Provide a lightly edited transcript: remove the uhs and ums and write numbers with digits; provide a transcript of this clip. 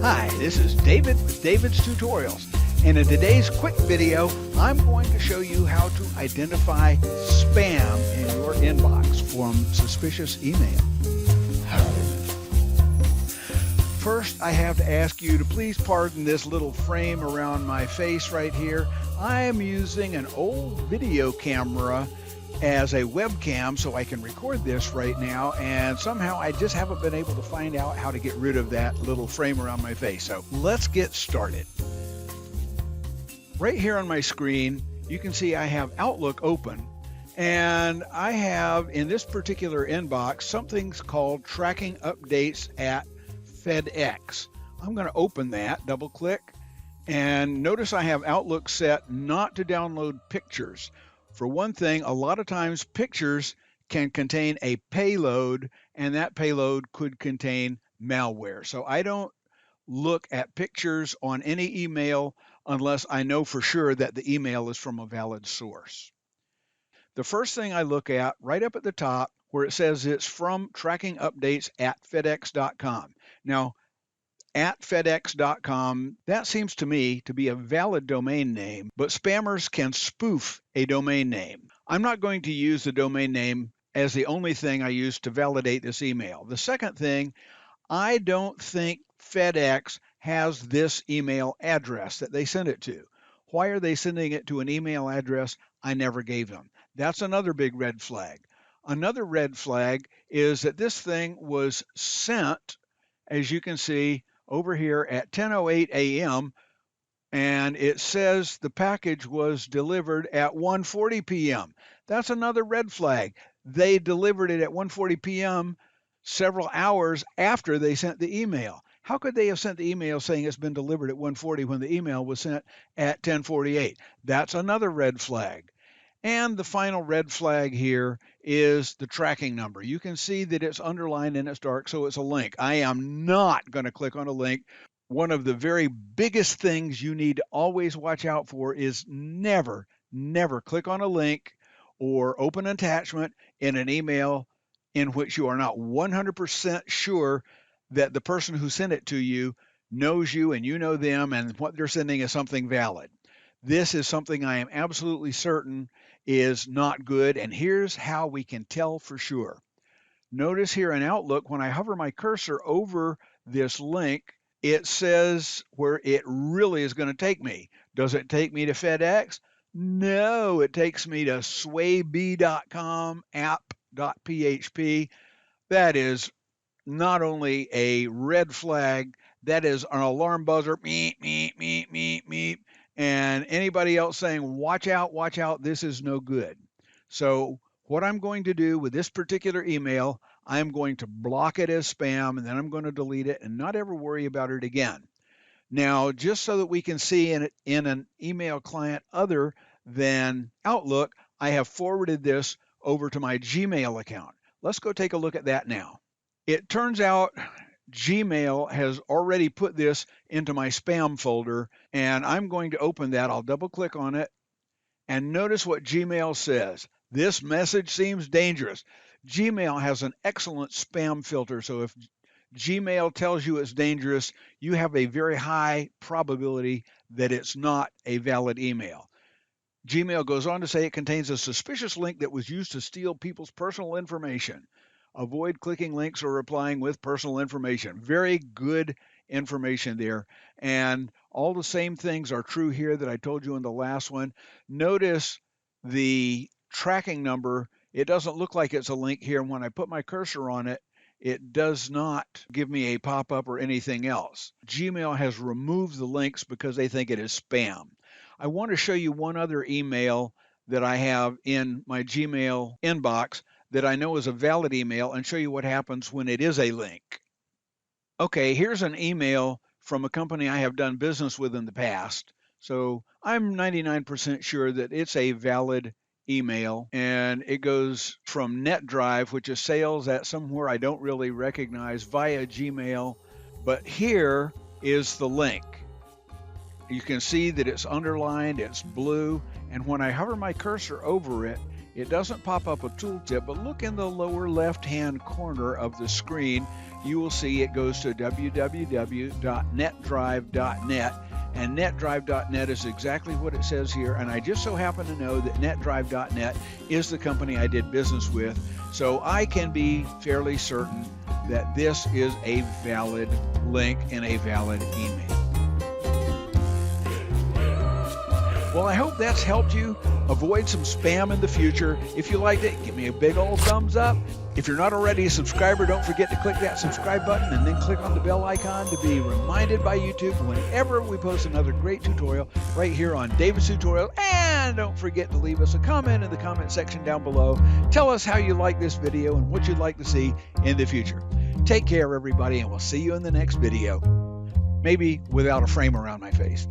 Hi, this is David with David's Tutorials, and in today's quick video, I'm going to show you how to identify spam in your inbox from suspicious email. First, I have to ask you to please pardon this little frame around my face right here. I am using an old video camera as a webcam so I can record this right now, and somehow I just haven't been able to find out how to get rid of that little frame around my face. So let's get started. Right here on my screen, you can see I have Outlook open, and I have in this particular inbox something called tracking updates at FedEx. I'm going to open that, double click, and notice I have Outlook set not to download pictures. For one thing, a lot of times pictures can contain a payload, and that payload could contain malware. So I don't look at pictures on any email unless I know for sure that the email is from a valid source. The first thing I look at right up at the top where it says it's from tracking updates at FedEx.com. Now, at FedEx.com, that seems to me to be a valid domain name, but spammers can spoof a domain name. I'm not going to use the domain name as the only thing I use to validate this email. The second thing, I don't think FedEx has this email address that they send it to. Why are they sending it to an email address I never gave them? That's another big red flag. Another red flag is that this thing was sent, as you can see, over here at 10:08 a.m. and it says the package was delivered at 1:40 p.m. That's another red flag. They delivered it at 1:40 p.m. several hours after they sent the email. How could they have sent the email saying it's been delivered at 1:40 when the email was sent at 10:48? That's another red flag. And the final red flag here is the tracking number. You can see that it's underlined and it's dark, so it's a link. I am not going to click on a link. One of the very biggest things you need to always watch out for is never click on a link or open an attachment in an email in which you are not 100% sure that the person who sent it to you knows you and you know them and what they're sending is something valid. This is something I am absolutely certain is not good, and here's how we can tell for sure. Notice here in Outlook, when I hover my cursor over this link, it says where it really is going to take me. Does it take me to FedEx? No, it takes me to swayb.com app.php. That is not only a red flag, that is an alarm buzzer, meep, meep, meep, meep, meep. And anybody else saying, watch out, this is no good. So what I'm going to do with this particular email, I'm going to block it as spam, and then I'm going to delete it and not ever worry about it again. Now, just so that we can see in an email client other than Outlook, I have forwarded this over to my Gmail account. Let's go take a look at that now. It turns out Gmail has already put this into my spam folder, and I'm going to open that. I'll double click on it, and notice what Gmail says. This message seems dangerous. Gmail has an excellent spam filter, so if Gmail tells you it's dangerous, you have a very high probability that it's not a valid email. Gmail goes on to say it contains a suspicious link that was used to steal people's personal information. Avoid clicking links or replying with personal information. Very good information there. And all the same things are true here that I told you in the last one. Notice the tracking number. It doesn't look like it's a link here. And when I put my cursor on it, it does not give me a pop-up or anything else. Gmail has removed the links because they think it is spam. I want to show you one other email that I have in my Gmail inbox that I know is a valid email and show you what happens when it is a link. Okay, here's an email from a company I have done business with in the past. So I'm 99% sure that it's a valid email, and it goes from NetDrive, which is sales at somewhere I don't really recognize, via Gmail. But here is the link. You can see that it's underlined, it's blue, and when I hover my cursor over it, it doesn't pop up a tooltip, but look in the lower left-hand corner of the screen. You will see it goes to www.netdrive.net, and netdrive.net is exactly what it says here. And I just so happen to know that netdrive.net is the company I did business with, so I can be fairly certain that this is a valid link and a valid email. Well, I hope that's helped you avoid some spam in the future. If you liked it, give me a big old thumbs up. If you're not already a subscriber, don't forget to click that subscribe button and then click on the bell icon to be reminded by YouTube whenever we post another great tutorial right here on David's Tutorial. And don't forget to leave us a comment in the comment section down below. Tell us how you like this video and what you'd like to see in the future. Take care, everybody, and we'll see you in the next video. Maybe without a frame around my face.